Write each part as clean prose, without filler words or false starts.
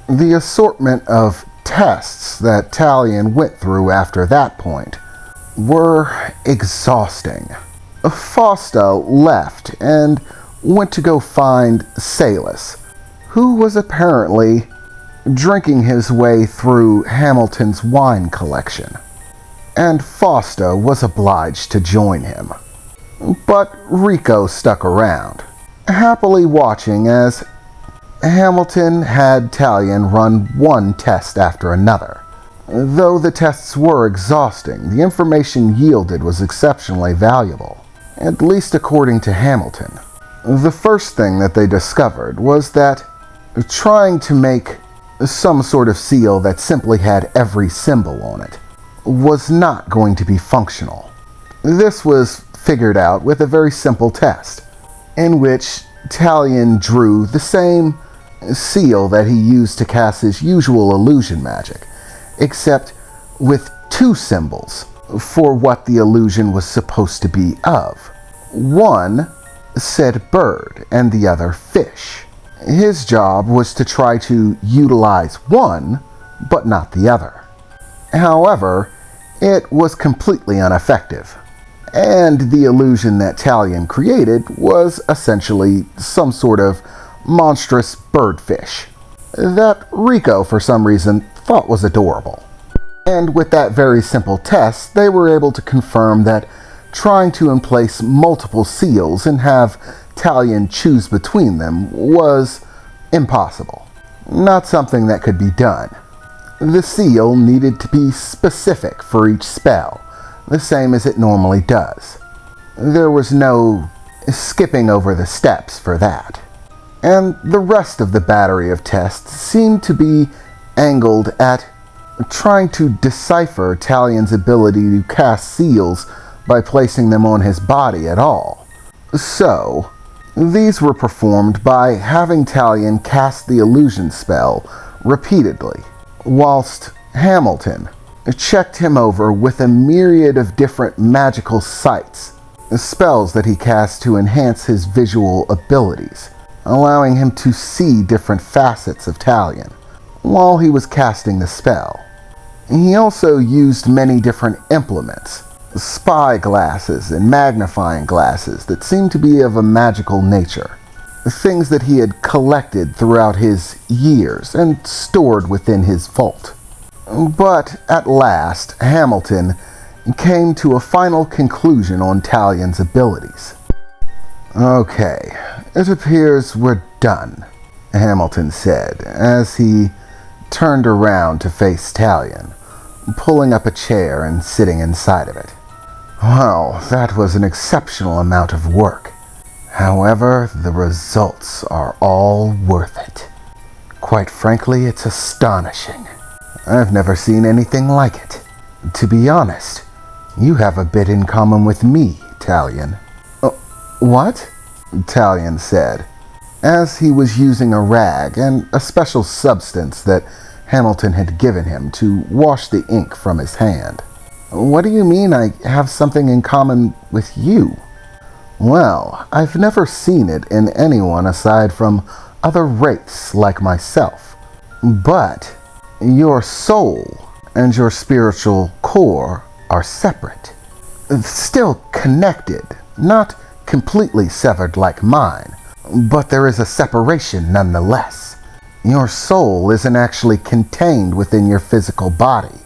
The assortment of tests that Talion went through after that point were exhausting. Fausta left and went to go find Salus, who was apparently drinking his way through Hamilton's wine collection, and Fausta was obliged to join him. But Rico stuck around, happily watching as Hamilton had Talion run one test after another. Though the tests were exhausting, the information yielded was exceptionally valuable, at least according to Hamilton. The first thing that they discovered was that trying to make some sort of seal that simply had every symbol on it was not going to be functional. This was figured out with a very simple test, in which Talion drew the same seal that he used to cast his usual illusion magic, except with two symbols for what the illusion was supposed to be of. One said bird and the other fish. His job was to try to utilize one, but not the other. However, it was completely ineffective, and the illusion that Talion created was essentially some sort of monstrous birdfish that Rico, for some reason, thought was adorable. And with that very simple test, they were able to confirm that trying to emplace multiple seals and have Talion choose between them was impossible. Not something that could be done. The seal needed to be specific for each spell, the same as it normally does. There was no skipping over the steps for that. And the rest of the battery of tests seemed to be angled at trying to decipher Talion's ability to cast seals by placing them on his body at all. So, these were performed by having Talion cast the illusion spell repeatedly, whilst Hamilton checked him over with a myriad of different magical sights, spells that he cast to enhance his visual abilities, allowing him to see different facets of Talion while he was casting the spell. He also used many different implements, spy glasses and magnifying glasses that seemed to be of a magical nature, things that he had collected throughout his years and stored within his vault. But at last, Hamilton came to a final conclusion on Talion's abilities. "Okay, it appears we're done," Hamilton said as he turned around to face Talion, pulling up a chair and sitting inside of it. "Well, that was an exceptional amount of work. However, the results are all worth it. Quite frankly, it's astonishing. I've never seen anything like it. To be honest, you have a bit in common with me, Talion." "What?" Talion said, as he was using a rag and a special substance that Hamilton had given him to wash the ink from his hand. "What do you mean I have something in common with you?" "Well, I've never seen it in anyone aside from other wraiths like myself. But your soul and your spiritual core are separate. Still connected, not completely severed like mine, but there is a separation nonetheless. Your soul isn't actually contained within your physical body.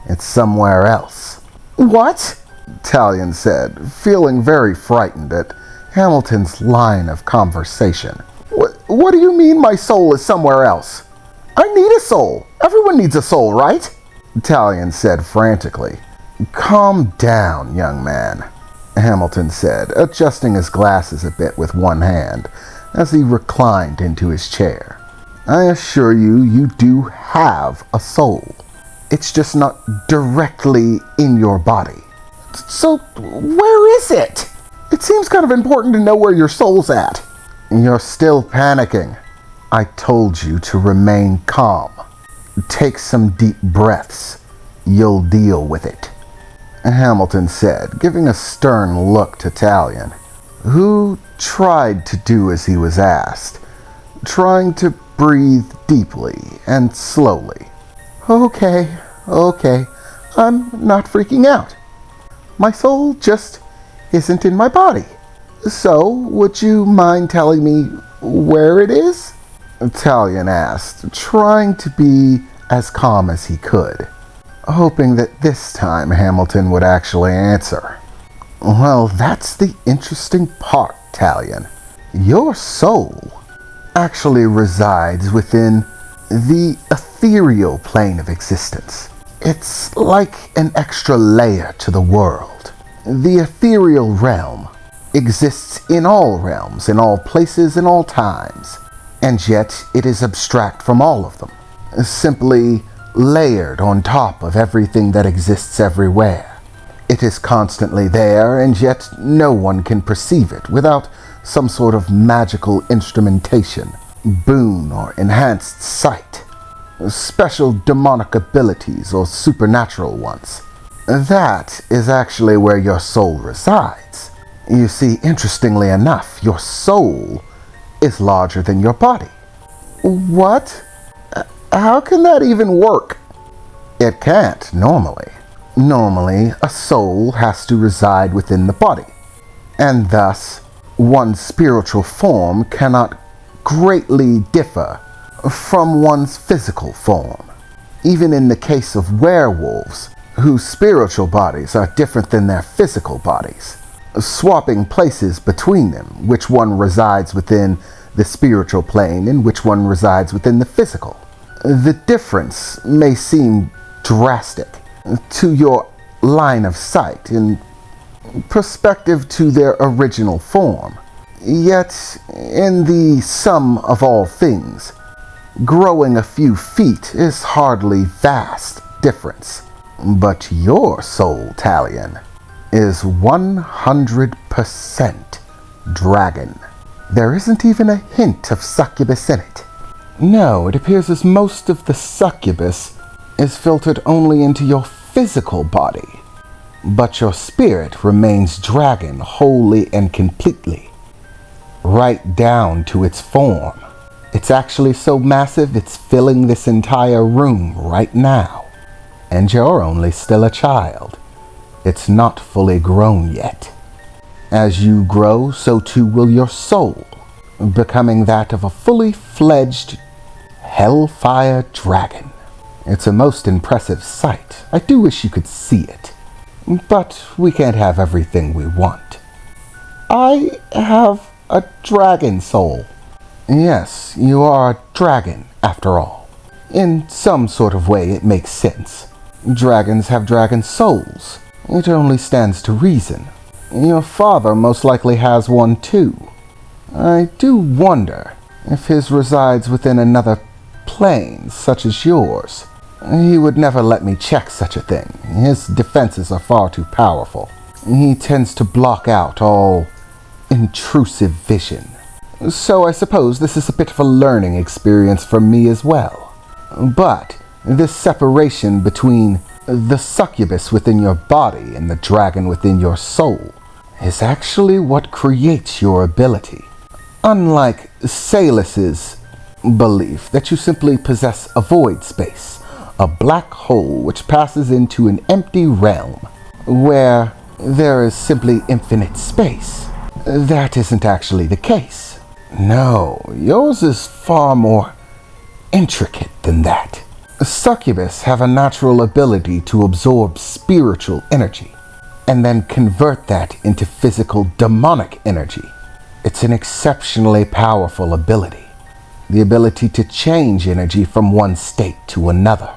It's somewhere else." "What?" Talion said, feeling very frightened at Hamilton's line of conversation. What do you mean my soul is somewhere else? I need a soul. Everyone needs a soul, right?" Talion said frantically. "Calm down, young man," Hamilton said, adjusting his glasses a bit with one hand as he reclined into his chair. "I assure you, you do have a soul. It's just not directly in your body." "So, where is it? It seems kind of important to know where your soul's at." "You're still panicking. I told you to remain calm. Take some deep breaths. You'll deal with it," Hamilton said, giving a stern look to Talion, who tried to do as he was asked, trying to breathe deeply and slowly. Okay, I'm not freaking out. My soul just isn't in my body. So, would you mind telling me where it is? Taleon asked, trying to be as calm as he could, hoping that this time Hamilton would actually answer. Well, that's the interesting part, Taleon. Your soul actually resides within the ethereal plane of existence. It's like an extra layer to the world. The ethereal realm exists in all realms, in all places, in all times, and yet it is abstract from all of them, simply layered on top of everything that exists everywhere. It is constantly there, and yet no one can perceive it without some sort of magical instrumentation, boon or enhanced sight, special demonic abilities or supernatural ones. That is actually where your soul resides. You see, interestingly enough, your soul is larger than your body. What? How can that even work? It can't, normally. Normally, a soul has to reside within the body, and thus, one's spiritual form cannot greatly differ from one's physical form. Even in the case of werewolves, whose spiritual bodies are different than their physical bodies, swapping places between them, which one resides within the spiritual plane and which one resides within the physical. The difference may seem drastic to your line of sight in perspective to their original form. Yet, in the sum of all things, growing a few feet is hardly vast difference. But your soul, Taleon, is 100% dragon. There isn't even a hint of succubus in it. No, it appears as most of the succubus is filtered only into your physical body. But your spirit remains dragon wholly and completely, right down to its form. It's actually so massive it's filling this entire room right now. And you're only still a child. It's not fully grown yet. As you grow, so too will your soul, becoming that of a fully fledged hellfire dragon. It's a most impressive sight. I do wish you could see it. But we can't have everything we want. I have a dragon soul. Yes, you are a dragon, after all. In some sort of way, it makes sense. Dragons have dragon souls. It only stands to reason. Your father most likely has one too. I do wonder if his resides within another plane, such as yours. He would never let me check such a thing. His defenses are far too powerful. He tends to block out all intrusive vision. So I suppose this is a bit of a learning experience for me as well. But this separation between the succubus within your body and the dragon within your soul is actually what creates your ability. Unlike Salus's belief that you simply possess a void space, a black hole which passes into an empty realm where there is simply infinite space. That isn't actually the case. No, yours is far more intricate than that. Succubus have a natural ability to absorb spiritual energy and then convert that into physical demonic energy. It's an exceptionally powerful ability. The ability to change energy from one state to another.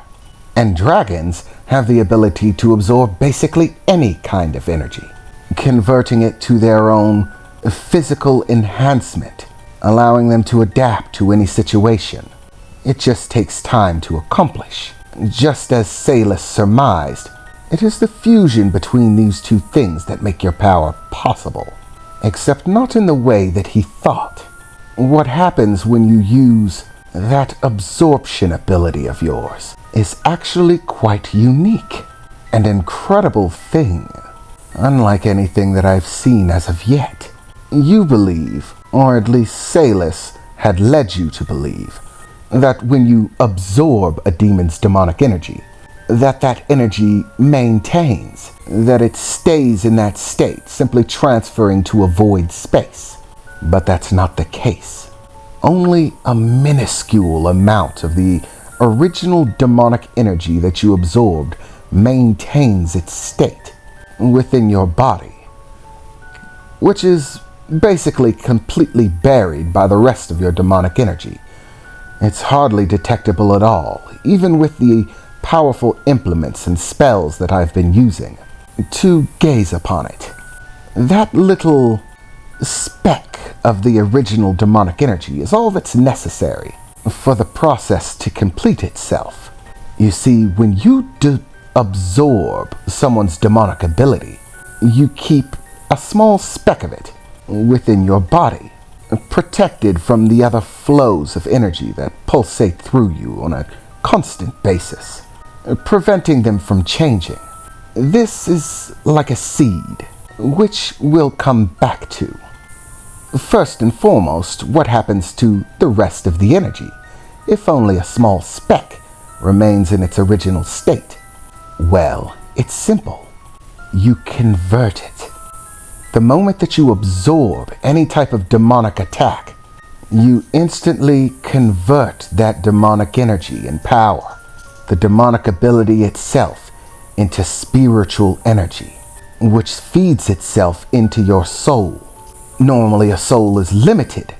And dragons have the ability to absorb basically any kind of energy, converting it to their own physical enhancement, allowing them to adapt to any situation. It just takes time to accomplish. Just as Salus surmised, it is the fusion between these two things that make your power possible, except not in the way that he thought. What happens when you use that absorption ability of yours is actually quite unique, an incredible thing, unlike anything that I've seen as of yet. You believe, or at least Salus had led you to believe, that when you absorb a demon's demonic energy, that energy maintains, that it stays in that state, simply transferring to a void space. But that's not the case. Only a minuscule amount of the original demonic energy that you absorbed maintains its state within your body, which is basically completely buried by the rest of your demonic energy. It's hardly detectable at all, even with the powerful implements and spells that I've been using to gaze upon it. That little speck of the original demonic energy is all that's necessary for the process to complete itself. You see, when you absorb someone's demonic ability, you keep a small speck of it within your body, protected from the other flows of energy that pulsate through you on a constant basis, preventing them from changing. This is like a seed, which we'll come back to. First and foremost, what happens to the rest of the energy, if only a small speck remains in its original state? Well, it's simple. You convert it. The moment that you absorb any type of demonic attack, you instantly convert that demonic energy and power, the demonic ability itself, into spiritual energy, which feeds itself into your soul. Normally, a soul is limited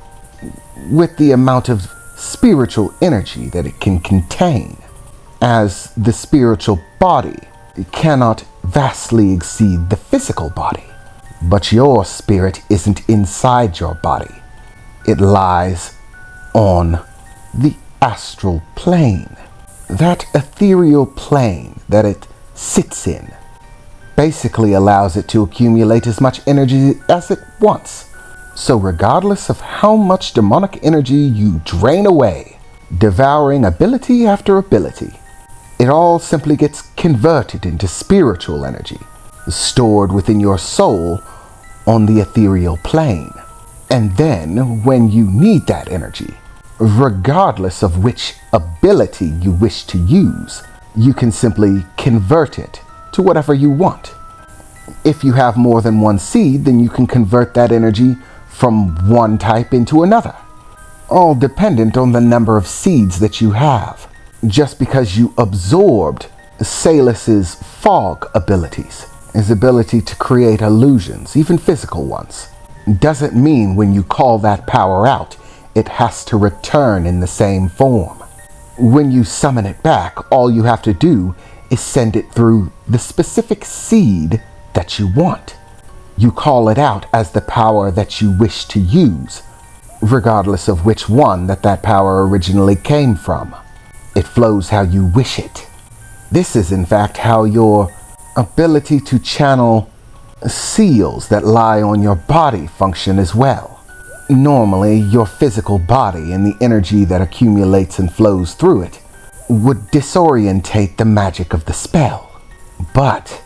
with the amount of spiritual energy that it can contain, as the spiritual body cannot vastly exceed the physical body. But your spirit isn't inside your body. It lies on the astral plane. That ethereal plane that it sits in basically allows it to accumulate as much energy as it wants. So regardless of how much demonic energy you drain away, devouring ability after ability, it all simply gets converted into spiritual energy, stored within your soul on the ethereal plane. And then, when you need that energy, regardless of which ability you wish to use, you can simply convert it to whatever you want. If you have more than one seed, then you can convert that energy from one type into another, all dependent on the number of seeds that you have. Just because you absorbed Salus's fog abilities, his ability to create illusions, even physical ones, doesn't mean when you call that power out, it has to return in the same form. When you summon it back, all you have to do is send it through the specific seed that you want. You call it out as the power that you wish to use, regardless of which one that power originally came from. It flows how you wish it. This is in fact how your ability to channel seals that lie on your body function as well. Normally, your physical body and the energy that accumulates and flows through it would disorientate the magic of the spell. But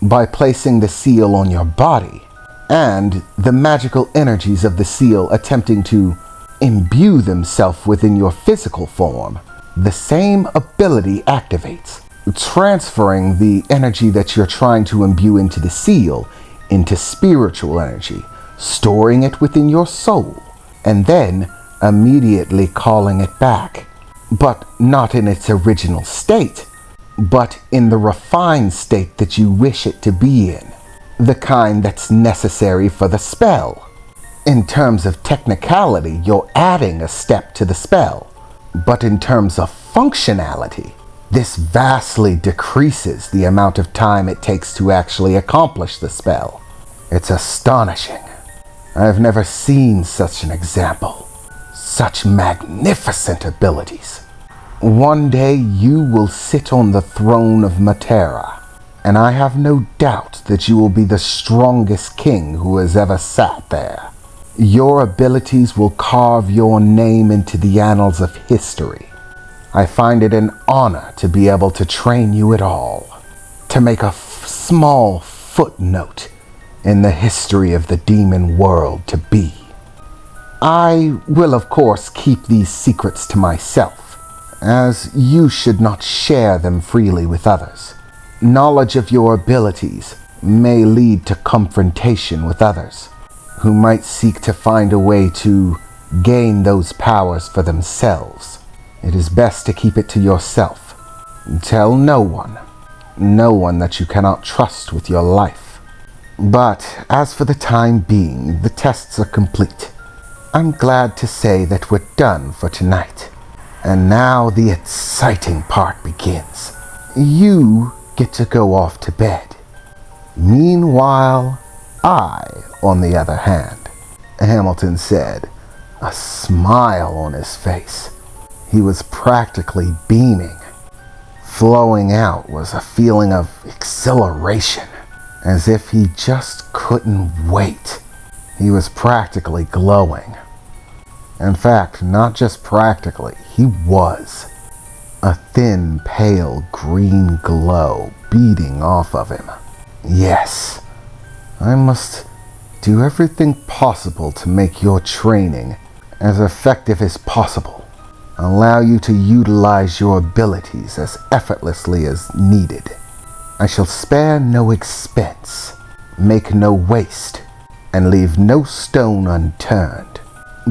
by placing the seal on your body and the magical energies of the seal attempting to imbue themselves within your physical form, the same ability activates, transferring the energy that you're trying to imbue into the seal into spiritual energy, storing it within your soul, and then immediately calling it back. But not in its original state, but in the refined state that you wish it to be in, the kind that's necessary for the spell. In terms of technicality, you're adding a step to the spell, but in terms of functionality, this vastly decreases the amount of time it takes to actually accomplish the spell. It's astonishing. I've never seen such an example. Such magnificent abilities. One day you will sit on the throne of Matara, and I have no doubt that you will be the strongest king who has ever sat there. Your abilities will carve your name into the annals of history. I find it an honor to be able to train you at all, to make a small footnote in the history of the demon world to be. I will, of course, keep these secrets to myself, as you should not share them freely with others. Knowledge of your abilities may lead to confrontation with others, who might seek to find a way to gain those powers for themselves. It is best to keep it to yourself. Tell no one that you cannot trust with your life. But as for the time being, the tests are complete. I'm glad to say that we're done for tonight. And now the exciting part begins. You get to go off to bed. Meanwhile, I, on the other hand, Hamilton said, a smile on his face. He was practically beaming. Flowing out was a feeling of exhilaration, as if he just couldn't wait. He was practically glowing. In fact, not just practically, he was. A thin, pale green glow beating off of him. Yes, I must do everything possible to make your training as effective as possible. Allow you to utilize your abilities as effortlessly as needed. I shall spare no expense, make no waste, and leave no stone unturned.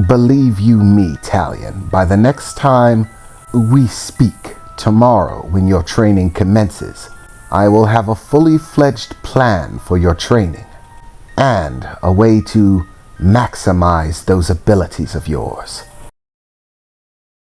Believe you me, Taleon, by the next time we speak tomorrow when your training commences, I will have a fully fledged plan for your training and a way to maximize those abilities of yours.